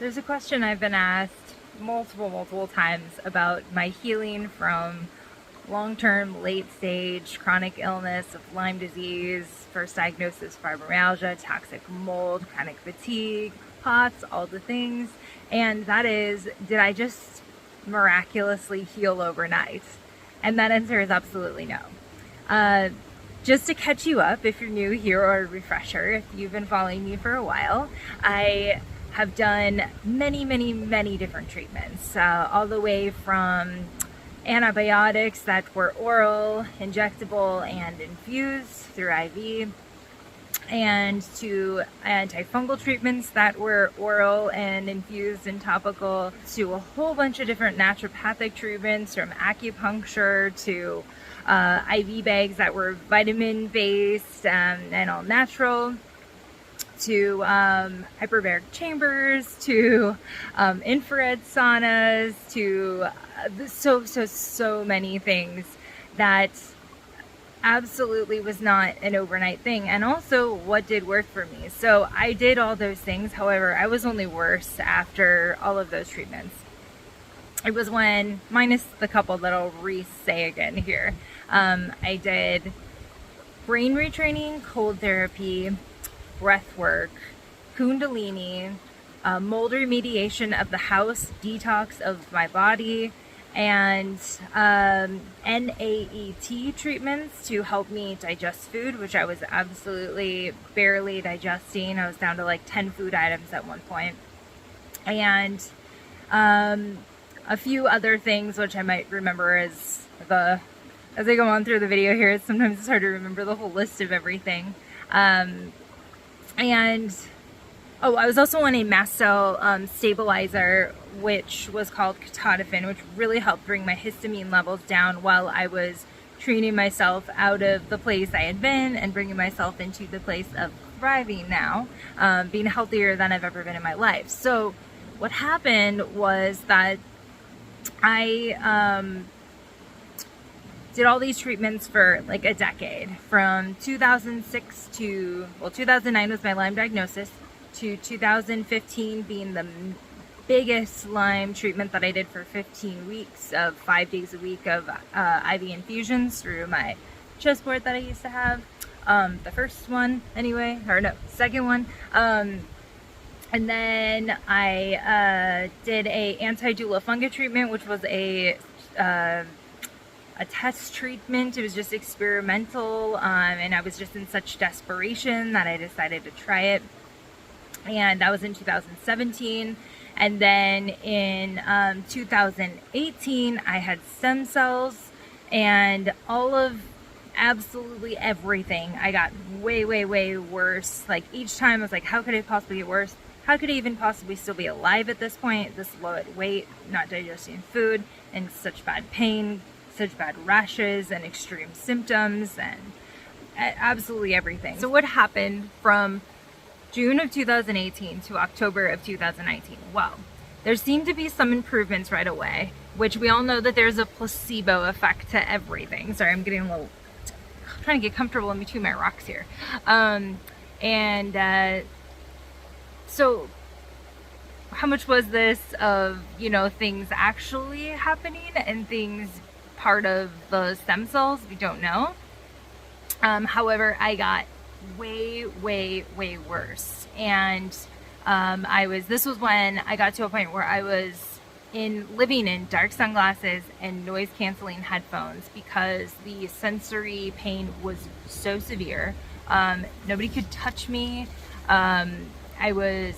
There's a question I've been asked multiple times about my healing from long-term, late-stage chronic illness of Lyme disease, first diagnosis fibromyalgia, toxic mold, chronic fatigue, POTS, all the things. And that is, did I just miraculously heal overnight? And that answer is absolutely no. Just to catch you up, if you're new here, or a refresher, if you've been following me for a while, I have done many different treatments, all the way from antibiotics that were oral, injectable, and infused through IV, and to antifungal treatments that were oral and infused and topical, to a whole bunch of different naturopathic treatments, from acupuncture to IV bags that were vitamin based and all natural, to hyperbaric chambers, to infrared saunas, to so many things that absolutely was not an overnight thing. And also what did work for me. So I did all those things. However, I was only worse after all of those treatments. It was when, minus the couple that I'll re-say again here, I did brain retraining, cold therapy, breath work, kundalini, mold remediation of the house, detox of my body, and NAET treatments to help me digest food, which I was absolutely barely digesting. I was down to like 10 food items at one point. And a few other things which I might remember as I go on through the video here. Sometimes it's hard to remember the whole list of everything. I was also on a mast cell stabilizer, which was called ketotifen, which really helped bring my histamine levels down while I was training myself out of the place I had been and bringing myself into the place of thriving now, being healthier than I've ever been in my life. So what happened was that I did all these treatments for like a decade, from 2006 to, 2009 was my Lyme diagnosis, to 2015 being the biggest Lyme treatment that I did for 15 weeks of 5 days a week of IV infusions through my chessboard that I used to have. The first one anyway, or no, second one. And then I did a anti-dula funga treatment, which was a test treatment. It was just experimental, and I was just in such desperation that I decided to try it. And that was in 2017. And then in 2018, I had stem cells, and all of absolutely everything. I got way worse. Like each time I was like, how could it possibly get worse? How could I even possibly still be alive at this point? This low at weight, not digesting food, and such bad pain, such bad rashes and extreme symptoms, and absolutely everything. So what happened from June of 2018 to October of 2019? Well, there seemed to be some improvements right away, which we all know that there's a placebo effect to everything. Sorry, I'm getting a little, trying to get comfortable in between my rocks here. So how much was this of, things actually happening and things part of the stem cells? We don't know. However, I got way worse. And this was when I got to a point where I was living in dark sunglasses and noise canceling headphones because the sensory pain was so severe. Nobody could touch me. I was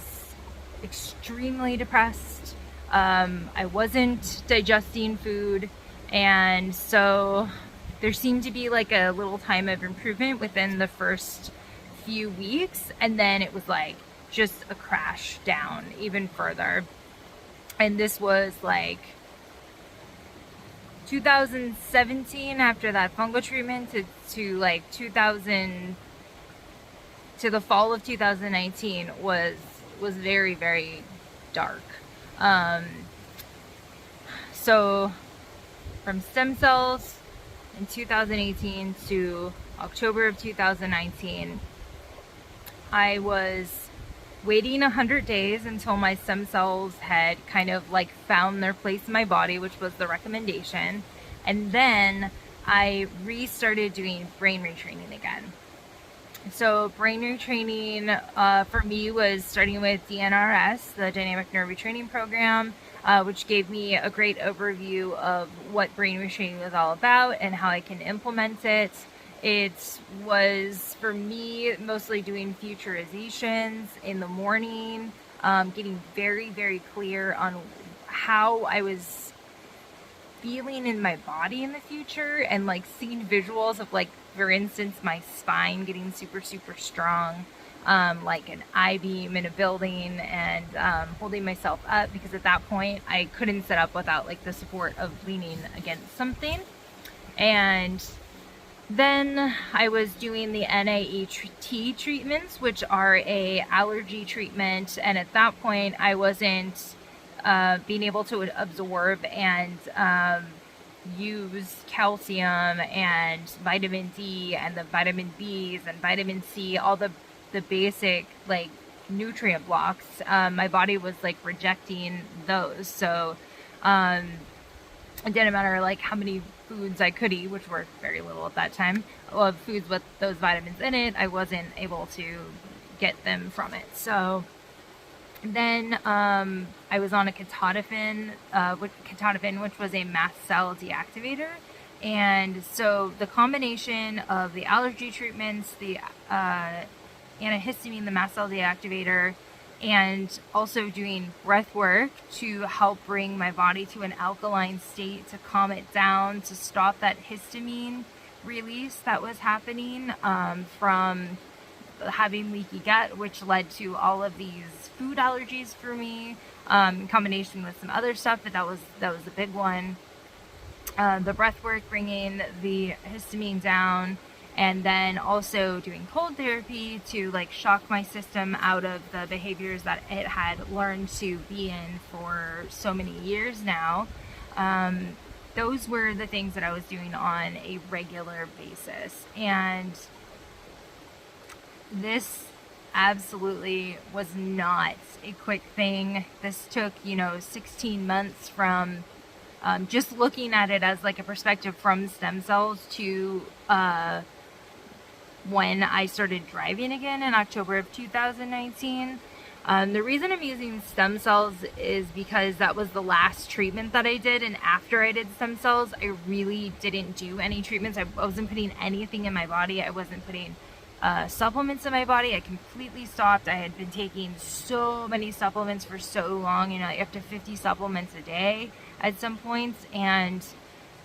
extremely depressed. I wasn't digesting food. And so there seemed to be like a little time of improvement within the first few weeks, and then it was like just a crash down even further. And this was like 2017 after that fungal treatment to like 2000 to the fall of 2019 was very dark. So from stem cells in 2018 to October of 2019, I was waiting 100 days until my stem cells had kind of like found their place in my body, which was the recommendation. And then I restarted doing brain retraining again. So brain retraining for me was starting with DNRS, the Dynamic Nerve Retraining Program, which gave me a great overview of what brain retraining was all about and how I can implement it. It was, for me, mostly doing futurizations in the morning, getting very, very clear on how I was feeling in my body in the future, and like seeing visuals of, like, for instance, my spine getting super, super strong, like an I-beam in a building, and holding myself up, because at that point I couldn't sit up without like the support of leaning against something. And then I was doing the NAET treatments, which are a allergy treatment, and at that point I wasn't being able to absorb and use calcium and vitamin D and the vitamin Bs and vitamin C, all the basic like nutrient blocks. My body was like rejecting those, so it didn't matter like how many foods I could eat, which were very little at that time, of foods with those vitamins in it. I wasn't able to get them from it. So then I was on a ketotifen, which was a mast cell deactivator. And so the combination of the allergy treatments, the antihistamine, the mast cell deactivator, and also doing breath work to help bring my body to an alkaline state, to calm it down, to stop that histamine release that was happening from having leaky gut, which led to all of these food allergies for me, in combination with some other stuff, but that was a big one. The breath work, bringing the histamine down, and then also doing cold therapy to like shock my system out of the behaviors that it had learned to be in for so many years now. Those were the things that I was doing on a regular basis. And this absolutely was not a quick thing. This took, 16 months from just looking at it as like a perspective from stem cells to when I started driving again in October of 2019. The reason I'm using stem cells is because that was the last treatment that I did, and after I did stem cells, I really didn't do any treatments. I wasn't putting anything in my body. I wasn't putting supplements in my body. I completely stopped. I had been taking so many supplements for so long, up to 50 supplements a day at some points, and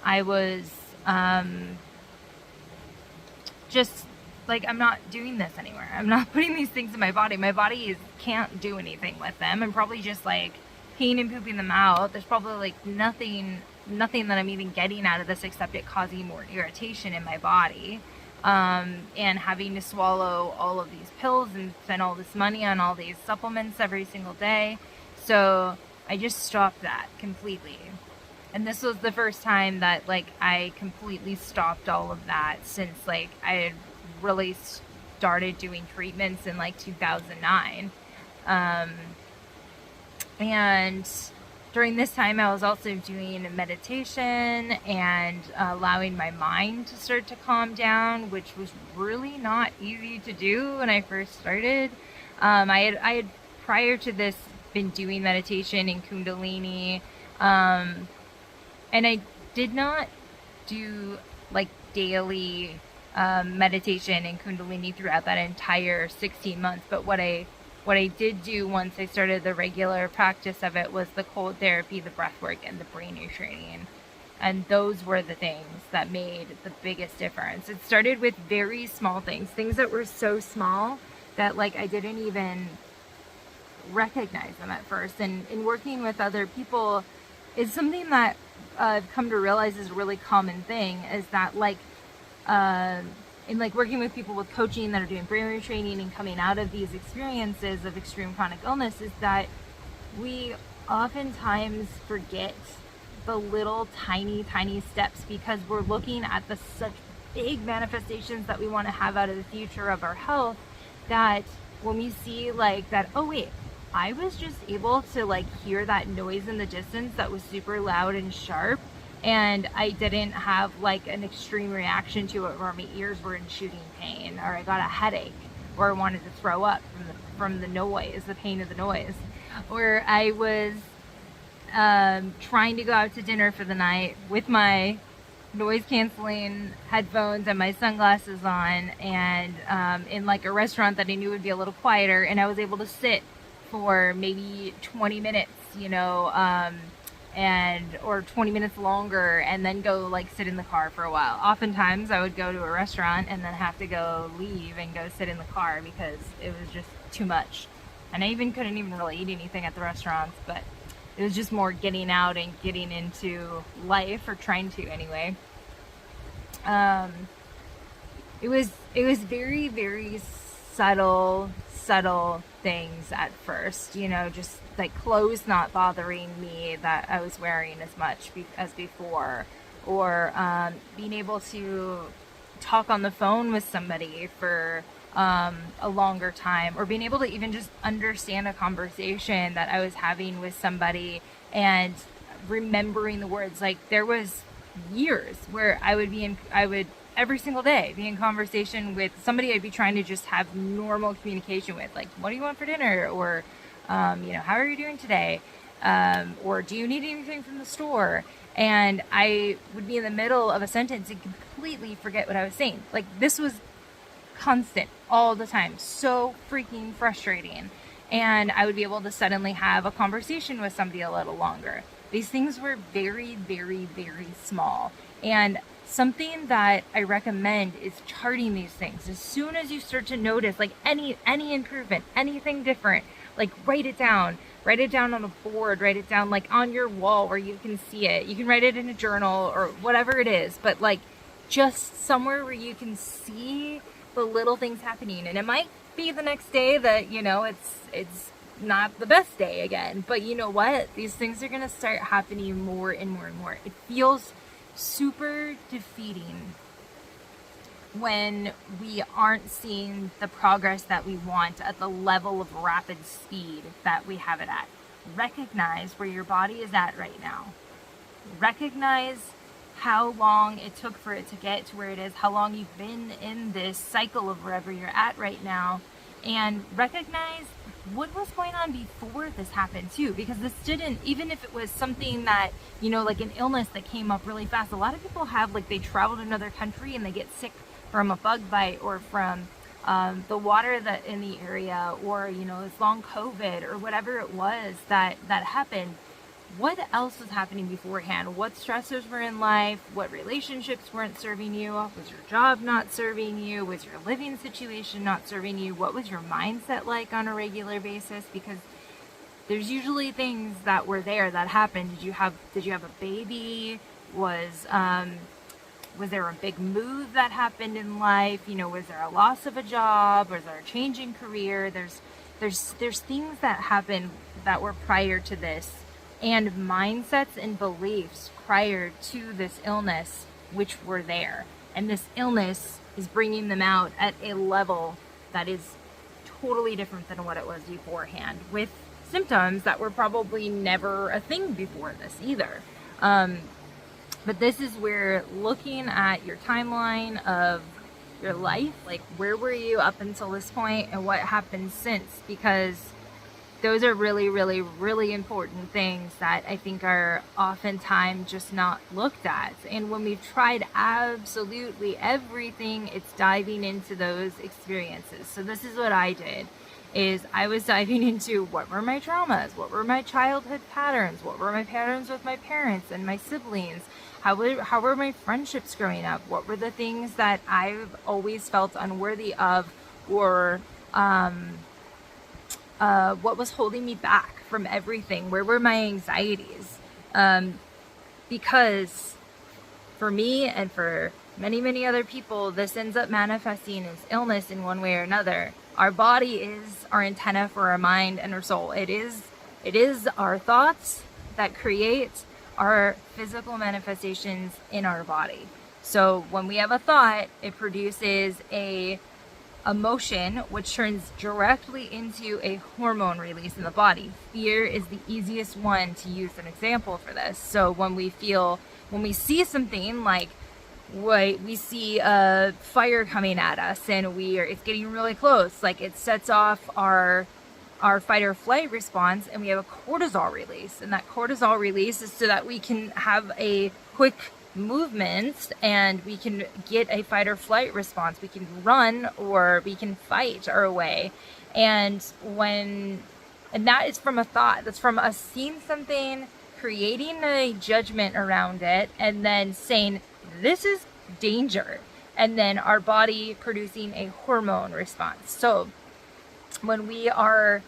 I was just like, I'm not doing this anymore. I'm not putting these things in my body. My body can't do anything with them. I'm probably just like peeing and pooping them out. There's probably like nothing that I'm even getting out of this except it causing more irritation in my body. And having to swallow all of these pills and spend all this money on all these supplements every single day. So I just stopped that completely. And this was the first time that like I completely stopped all of that since like I had really started doing treatments in like 2009. And during this time I was also doing meditation and allowing my mind to start to calm down, which was really not easy to do when I first started. I had prior to this been doing meditation and Kundalini, and I did not do like daily meditation and Kundalini throughout that entire 16 months. But what I did do once I started the regular practice of it was the cold therapy, the breath work, and the brain retraining. And those were the things that made the biggest difference. It started with very small things that were so small that like I didn't even recognize them at first. And in working with other people, it's something that I've come to realize is a really common thing, is that like in like working with people with coaching that are doing brain retraining and coming out of these experiences of extreme chronic illness, is that we oftentimes forget the little tiny steps because we're looking at such big manifestations that we want to have out of the future of our health, that when we see like that, oh wait, I was just able to like hear that noise in the distance that was super loud and sharp, and I didn't have like an extreme reaction to it where my ears were in shooting pain, or I got a headache, or I wanted to throw up from the noise, the pain of the noise, or I was trying to go out to dinner for the night with my noise canceling headphones and my sunglasses on, and in like a restaurant that I knew would be a little quieter, and I was able to sit for maybe 20 minutes, or 20 minutes longer, and then go like sit in the car for a while. Oftentimes I would go to a restaurant and then have to go leave and go sit in the car because it was just too much. And I couldn't even really eat anything at the restaurants, but it was just more getting out and getting into life, or trying to anyway. It was very, very subtle things at first, just like clothes not bothering me that I was wearing as much as before, or being able to talk on the phone with somebody for a longer time, or being able to even just understand a conversation that I was having with somebody and remembering the words. Like there was years where I would every single day be in conversation with somebody I'd be trying to just have normal communication with, like, what do you want for dinner? Or, how are you doing today? Or do you need anything from the store? And I would be in the middle of a sentence and completely forget what I was saying. Like this was constant all the time, so freaking frustrating. And I would be able to suddenly have a conversation with somebody a little longer. These things were very, very, very small. And something that I recommend is charting these things. As soon as you start to notice like any improvement, anything different, like write it down on a board, write it down like on your wall where you can see it. You can write it in a journal or whatever it is, but like just somewhere where you can see the little things happening. And it might be the next day that, it's not the best day again, but you know what? These things are going to start happening more and more and more. It feels super defeating when we aren't seeing the progress that we want at the level of rapid speed that we have it at. Recognize where your body is at right now. Recognize how long it took for it to get to where it is, how long you've been in this cycle of wherever you're at right now, and recognize what was going on before this happened too, because this didn't, even if it was something that, like an illness that came up really fast. A lot of people have, like, they travel to another country and they get sick from a bug bite, or from the water that in the area, or, this long COVID or whatever it was that happened. What else was happening beforehand? What stressors were in life? What relationships weren't serving you? Was your job not serving you? Was your living situation not serving you? What was your mindset like on a regular basis? Because there's usually things that were there that happened. Did you have a baby? Was there a big move that happened in life? Was there a loss of a job? Was there a change in career? There's things that happened that were prior to this, and mindsets and beliefs prior to this illness, which were there. And this illness is bringing them out at a level that is totally different than what it was beforehand, with symptoms that were probably never a thing before this either. But this is where looking at your timeline of your life, like where were you up until this point and what happened since, because those are really, really, really important things that I think are oftentimes just not looked at. And when we've tried absolutely everything, it's diving into those experiences. So this is what I did, is I was diving into what were my traumas, what were my childhood patterns, what were my patterns with my parents and my siblings, how were my friendships growing up, what were the things that I've always felt unworthy of, or what was holding me back from everything? Where were my anxieties? Because for me and for many, many other people, this ends up manifesting as illness in one way or another. Our body is our antenna for our mind and our soul. It is our thoughts that create our physical manifestations in our body. So when we have a thought, it produces a emotion, which turns directly into a hormone release in the body. Fear is the easiest one to use an example for this. So when we see something like we see a fire coming at us and it's getting really close, like it sets off our fight or flight response, and we have a cortisol release. And that cortisol release is so that we can have a quick movement and we can get a fight or flight response. We can run or we can fight our way. And that is from a thought. That's from us seeing something, creating a judgment around it, and then saying, this is danger. And then our body producing a hormone response. So when we are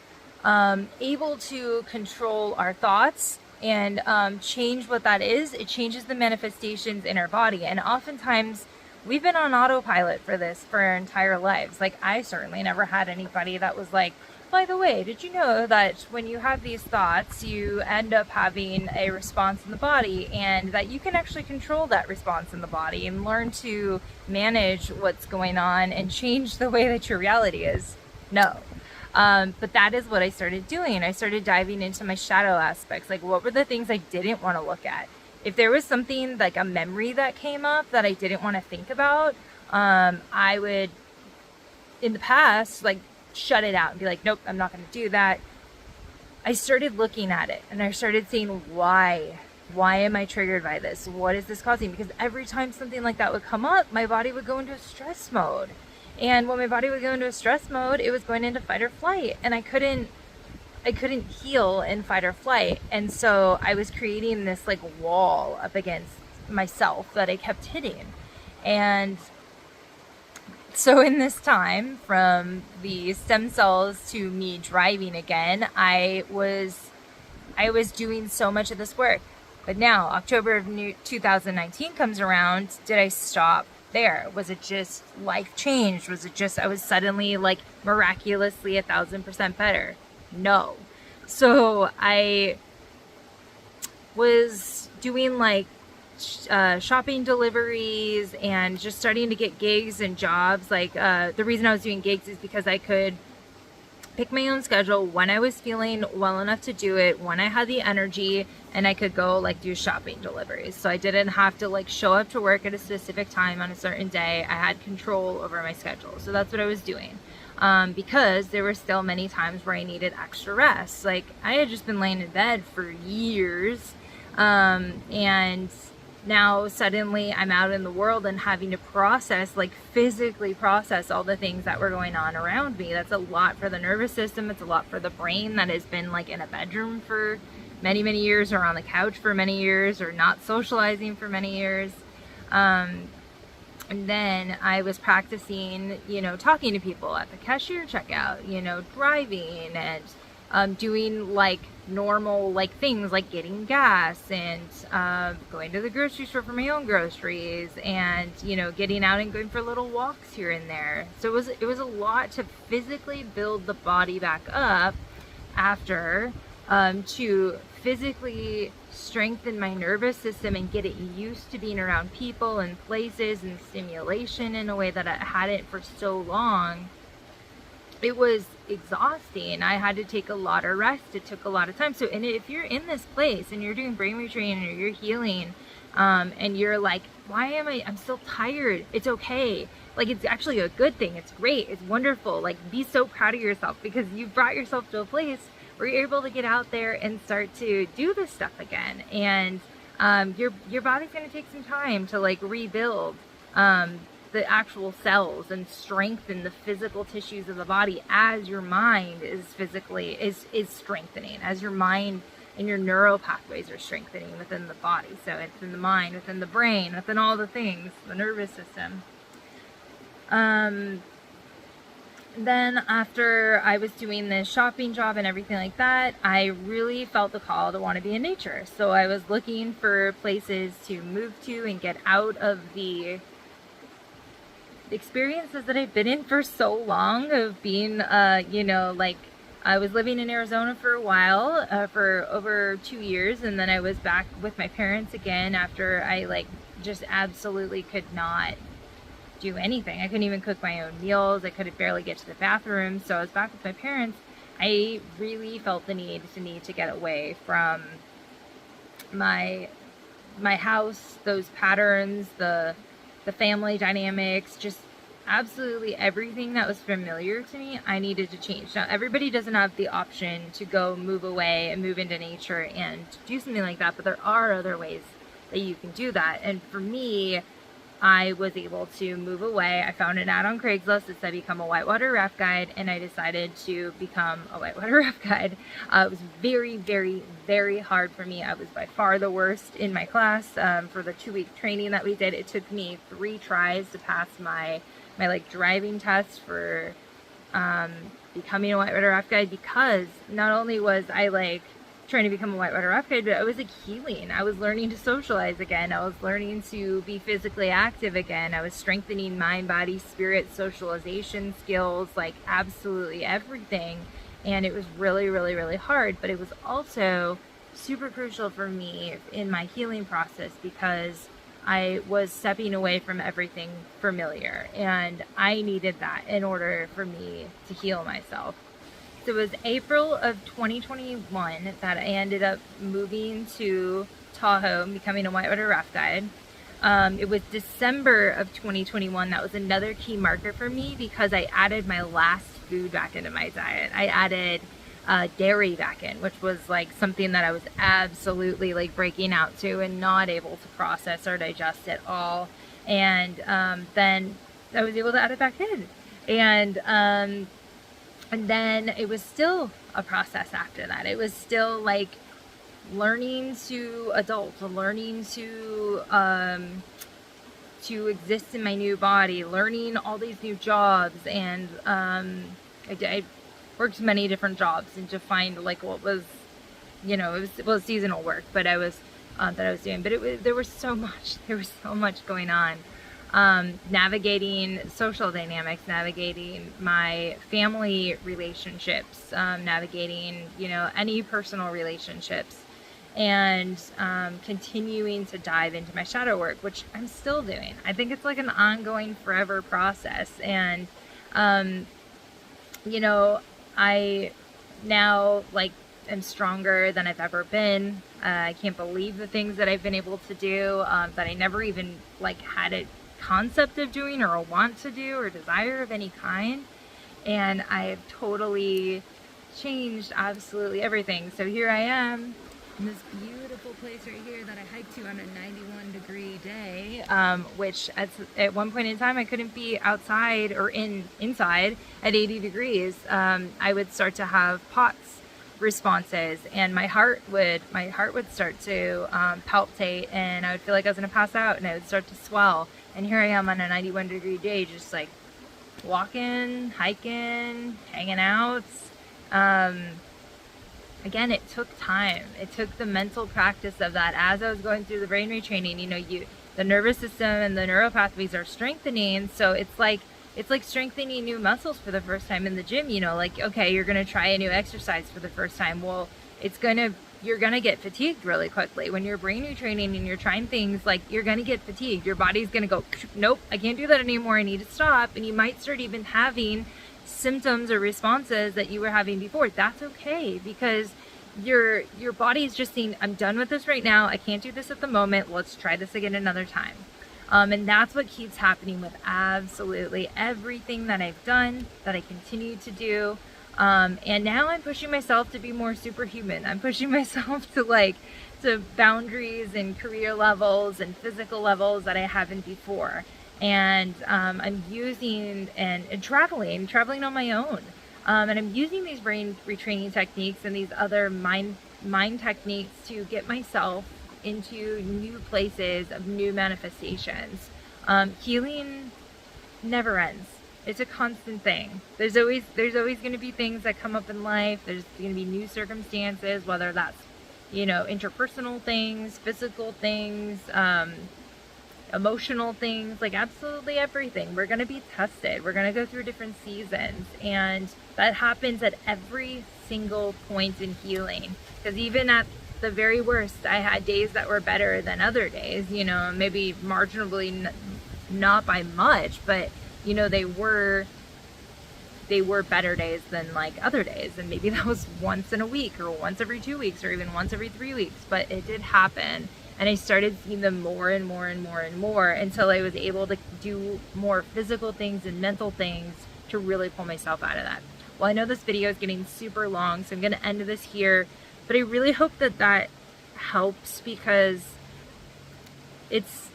able to control our thoughts and change what that is, it changes the manifestations in our body. And oftentimes we've been on autopilot for this for our entire lives. Like, I certainly never had anybody that was like, by the way, did you know that when you have these thoughts, you end up having a response in the body, and that you can actually control that response in the body and learn to manage what's going on and change the way that your reality is? No. But that is what I started doing. I started diving into my shadow aspects. Like, what were the things I didn't want to look at? If there was something like a memory that came up that I didn't want to think about, I would, in the past, like, shut it out and be like, nope, I'm not going to do that. I started looking at it and I started seeing why am I triggered by this? What is this causing? Because every time something like that would come up, my body would go into a stress mode. And when my body would go into a stress mode, it was going into fight or flight, and I couldn't heal in fight or flight. And so I was creating this like wall up against myself that I kept hitting. And so in this time, from the stem cells to me driving again, I was doing so much of this work. But now October of 2019 comes around. Did I stop there? Was it just life changed? Was it just I was suddenly like miraculously 1,000% better? No. So I was doing like shopping deliveries and just starting to get gigs and jobs. Like the reason I was doing gigs is because I could pick my own schedule when I was feeling well enough to do it, when I had the energy, and I could go like do shopping deliveries. So I didn't have to like show up to work at a specific time on a certain day. I had control over my schedule. So that's what I was doing. Because there were still many times where I needed extra rest. Like, I had just been laying in bed for years, and now suddenly I'm out in the world and having to process, like physically process all the things that were going on around me. That's a lot for the nervous system. It's a lot for the brain that has been like in a bedroom for many, many years, or on the couch for many years, or not socializing for many years. And then I was practicing, talking to people at the cashier checkout, driving and doing like normal like things like getting gas and going to the grocery store for my own groceries, and getting out and going for little walks here and there. So it was a lot to physically build the body back up after, to physically strengthen my nervous system and get it used to being around people and places and stimulation in a way that I hadn't for so long. It was exhausting. I had to take a lot of rest. It took a lot of time. So, and if you're in this place and you're doing brain retraining or you're healing, and you're like, I'm still tired. It's okay. Like, it's actually a good thing. It's great. It's wonderful. Like, be so proud of yourself because you've brought yourself to a place where you're able to get out there and start to do this stuff again. And your body's going to take some time to like rebuild the actual cells and strengthen the physical tissues of the body as your mind is strengthening, as your mind and your neural pathways are strengthening within the body. So it's in the mind, within the brain, within all the things, the nervous system. Then after I was doing this shopping job and everything like that, I really felt the call to want to be in nature. So I was looking for places to move to and get out of the experiences that I've been in for so long of being, like I was living in Arizona for a while, for over 2 years. And then I was back with my parents again after I like just absolutely could not do anything. I couldn't even cook my own meals. I could barely get to the bathroom. So I was back with my parents. I really felt the need to get away from my house, those patterns, the family dynamics, just absolutely everything that was familiar to me. I needed to change. Now, everybody doesn't have the option to go move away and move into nature and do something like that, but there are other ways that you can do that. And for me, I was able to move away. I found an ad on Craigslist that said become a whitewater raft guide, and I decided to become a whitewater raft guide. It was very, very, very hard for me. I was by far the worst in my class. For the 2-week training that we did, it took me 3 tries to pass my like driving test for becoming a whitewater raft guide, because not only was I like trying to become a whitewater raft guide, but I was like healing. I was learning to socialize again. I was learning to be physically active again. I was strengthening mind, body, spirit, socialization skills, like absolutely everything. And it was really, really, really hard, but it was also super crucial for me in my healing process, because I was stepping away from everything familiar, and I needed that in order for me to heal myself. So it was April of 2021 that I ended up moving to Tahoe and becoming a whitewater raft guide. It was December of 2021 that was another key marker for me, because I added my last food back into my diet. I added dairy back in, which was like something that I was absolutely like breaking out to and not able to process or digest at all. And then I was able to add it back in. And then it was still a process after that. It was still like learning to adult, learning to exist in my new body, learning all these new jobs. And I worked many different jobs and to find like what was, you know, it was seasonal work, but I was that I was doing. But there was so much going on. Navigating social dynamics, navigating my family relationships, navigating, you know, any personal relationships, and continuing to dive into my shadow work, which I'm still doing. I think it's like an ongoing forever process. And, you know, I now like am stronger than I've ever been. I can't believe the things that I've been able to do, that I never even like had a concept of doing or a want to do or desire of any kind. And I have totally changed absolutely everything. So here I am in this beautiful place right here that I hiked to on a 91-degree day, which at one point in time I couldn't be outside or inside at 80 degrees. I would start to have POTS responses, and my heart would start to palpitate, and I would feel like I was gonna pass out, and I would start to swell. And here I am on a 91-degree day, just like walking, hiking, hanging out. Again, it took time. It took the mental practice of that. As I was going through the brain retraining, you know, the nervous system and the neural pathways are strengthening. So it's like strengthening new muscles for the first time in the gym. You know, like, okay, you're gonna try a new exercise for the first time. Well, you're gonna get fatigued really quickly when you're brain retraining and you're trying things. Like, you're gonna get fatigued. Your body's gonna go, nope, I can't do that anymore. I need to stop. And you might start even having symptoms or responses that you were having before. That's okay, because your body is just saying, I'm done with this right now. I can't do this at the moment. Let's try this again another time. And that's what keeps happening with absolutely everything that I've done, that I continue to do. And now I'm pushing myself to be more superhuman. I'm pushing myself to boundaries and career levels and physical levels that I haven't before. And I'm using and traveling on my own. And I'm using these brain retraining techniques and these other mind techniques to get myself into new places of new manifestations. Healing never ends. It's a constant thing. There's always going to be things that come up in life. There's going to be new circumstances, whether that's, you know, interpersonal things, physical things, emotional things, like absolutely everything. We're going to be tested. We're going to go through different seasons, and that happens at every single point in healing. Because even at the very worst, I had days that were better than other days, you know, maybe marginally not by much, but you know, they were better days than like other days. And maybe that was once in a week or once every 2 weeks or even once every 3 weeks, but it did happen. And I started seeing them more and more and more and more until I was able to do more physical things and mental things to really pull myself out of that. Well, I know this video is getting super long, so I'm going to end this here, but I really hope that that helps, because it's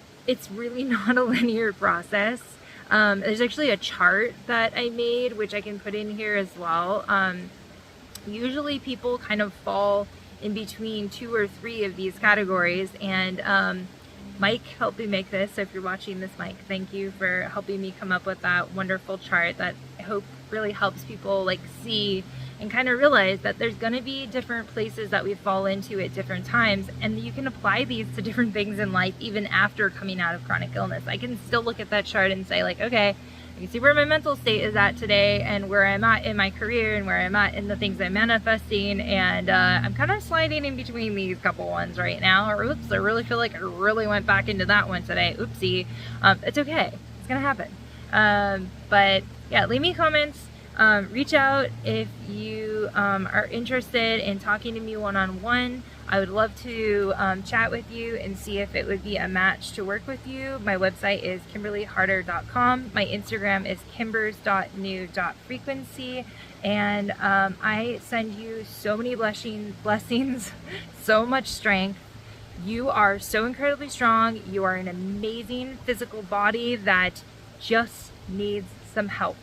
really not a linear process. There's actually a chart that I made, which I can put in here as well. Usually people kind of fall in between 2 or 3 of these categories, and Mike helped me make this. So if you're watching this, Mike, thank you for helping me come up with that wonderful chart that I hope really helps people like see and kind of realize that there's going to be different places that we fall into at different times, and you can apply these to different things in life even after coming out of chronic illness. I can still look at that chart and say like, okay, I can see where my mental state is at today and where I'm at in my career and where I'm at in the things I'm manifesting, and I'm kind of sliding in between these couple ones right now, or oops, I really feel like I really went back into that one today, oopsie. It's okay, it's gonna happen. But yeah, leave me comments. Reach out if you are interested in talking to me one-on-one. I would love to chat with you and see if it would be a match to work with you. My website is KimberlyHarder.com. My Instagram is kimbers.new.frequency. And I send you so many blessings, so much strength. You are so incredibly strong. You are an amazing physical body that just needs some help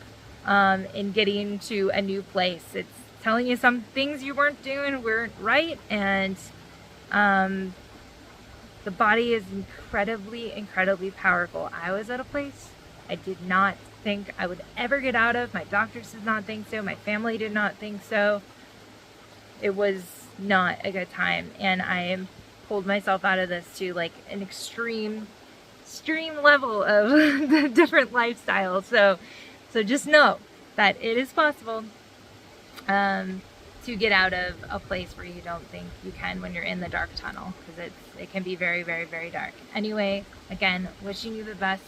in getting to a new place. It's telling you some things you weren't doing weren't right, and the body is incredibly powerful. I was at a place I did not think I would ever get out of. My doctors did not think so. My family did not think so. It was not a good time, and I pulled myself out of this to like an extreme level of the different lifestyles. So just know that it is possible to get out of a place where you don't think you can when you're in the dark tunnel, because it can be very dark. Anyway, again, wishing you the best.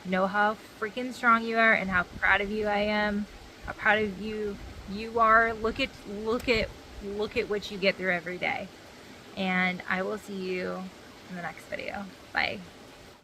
Know how freaking strong you are and how proud of you I am. How proud of you are. Look at what you get through every day. And I will see you in the next video. Bye.